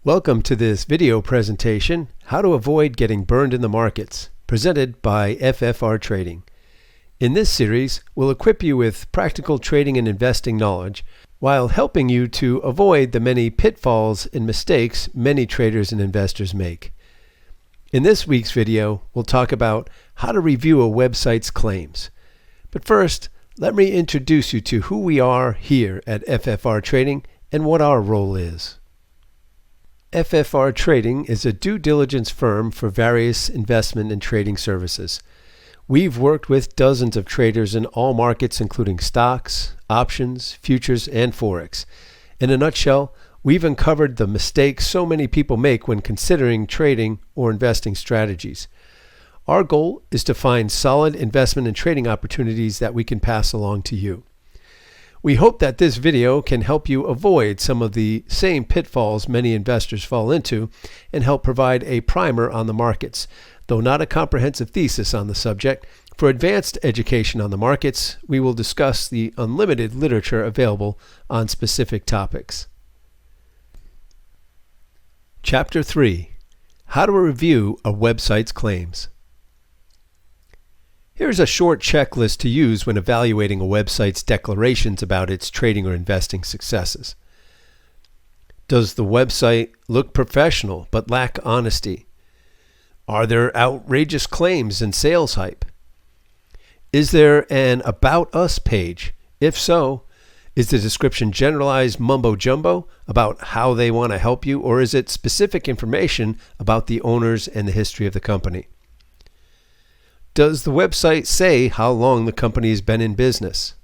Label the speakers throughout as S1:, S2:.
S1: Welcome to this video presentation, How to Avoid Getting Burned in the Markets, presented by FFR Trading. In this series, we'll equip you with practical trading and investing knowledge while helping you to avoid the many pitfalls and mistakes many traders and investors make. In this week's video, we'll talk about how to review a website's claims. But first, let me introduce you to who we are here at FFR Trading and what our role is. FFR Trading is a due diligence firm for various investment and trading services. We've worked with dozens of traders in all markets, including stocks, options, futures, and Forex. In a nutshell, we've uncovered the mistakes so many people make when considering trading or investing strategies. Our goal is to find solid investment and trading opportunities that we can pass along to you. We hope that this video can help you avoid some of the same pitfalls many investors fall into and help provide a primer on the markets, though not a comprehensive thesis on the subject. For advanced education on the markets, we will discuss the unlimited literature available on specific topics. Chapter 3: How to Review a Website's Claims. Here's a short checklist to use when evaluating a website's declarations about its trading or investing successes. Does the website look professional but lack honesty? Are there outrageous claims and sales hype? Is there an About Us page? If so, is the description generalized mumbo-jumbo about how they want to help you, or is it specific information about the owners and the history of the company? Does the website say how long the company has been in business?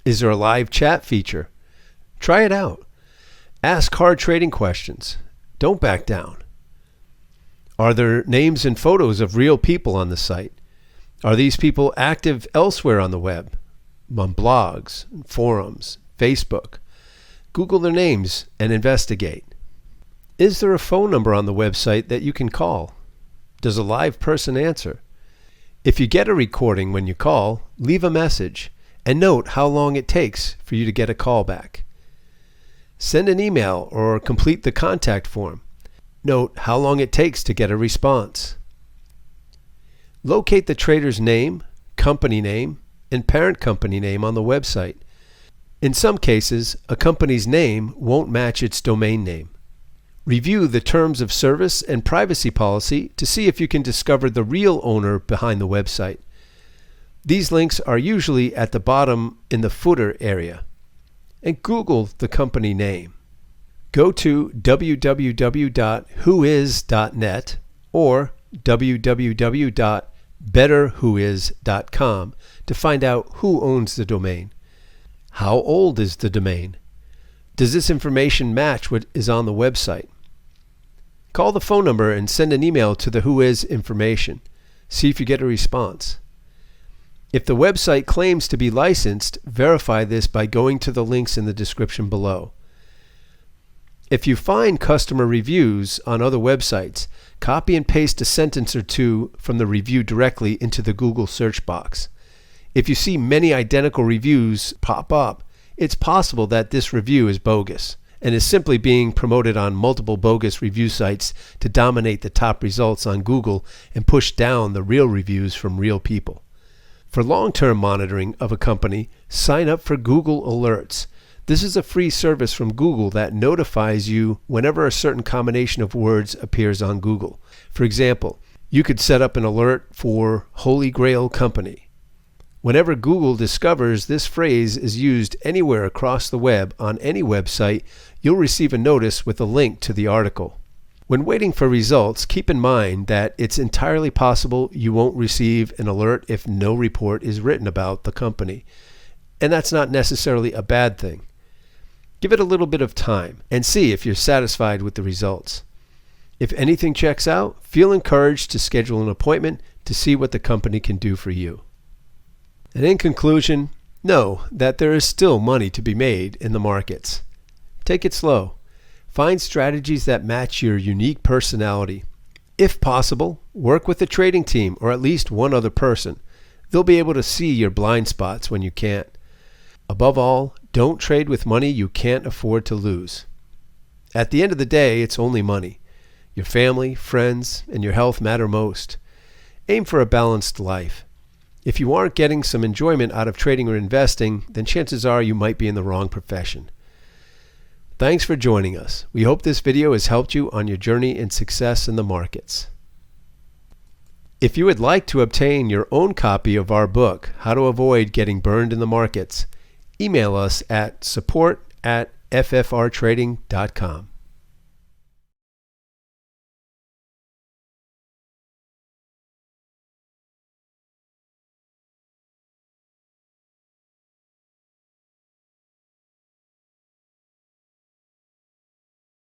S1: Is there a live chat feature? Try it out. Ask hard trading questions. Don't back down. Are there names and photos of real people on the site? Are these people active elsewhere on the web? On blogs, forums, Facebook? Google their names and investigate. Is there a phone number on the website that you can call? Does a live person answer? If you get a recording when you call, leave a message and note how long it takes for you to get a call back. Send an email or complete the contact form. Note how long it takes to get a response. Locate the trader's name, company name, and parent company name on the website. In some cases, a company's name won't match its domain name. Review the terms of service and privacy policy to see if you can discover the real owner behind the website. These links are usually at the bottom in the footer area. And Google the company name. Go to www.whois.net or www.betterwhois.com to find out who owns the domain. How old is the domain? Does this information match what is on the website? Call the phone number and send an email to the Whois information. See if you get a response. If the website claims to be licensed, verify this by going to the links in the description below. If you find customer reviews on other websites, copy and paste a sentence or two from the review directly into the Google search box. If you see many identical reviews pop up, it's possible that this review is bogus and is simply being promoted on multiple bogus review sites to dominate the top results on Google and push down the real reviews from real people. For long-term monitoring of a company, sign up for Google Alerts. This is a free service from Google that notifies you whenever a certain combination of words appears on Google. For example, you could set up an alert for Holy Grail Company. Whenever Google discovers this phrase is used anywhere across the web on any website, you'll receive a notice with a link to the article. When waiting for results, keep in mind that it's entirely possible you won't receive an alert if no report is written about the company. And that's not necessarily a bad thing. Give it a little bit of time and see if you're satisfied with the results. If anything checks out, feel encouraged to schedule an appointment to see what the company can do for you. And in conclusion, know that there is still money to be made in the markets. Take it slow. Find strategies that match your unique personality. If possible, work with a trading team or at least one other person. They'll be able to see your blind spots when you can't. Above all, don't trade with money you can't afford to lose. At the end of the day, it's only money. Your family, friends, and your health matter most. Aim for a balanced life. If you aren't getting some enjoyment out of trading or investing, then chances are you might be in the wrong profession. Thanks for joining us. We hope this video has helped you on your journey in success in the markets. If you would like to obtain your own copy of our book, How to Avoid Getting Burned in the Markets, email us at support@ffrtrading.com.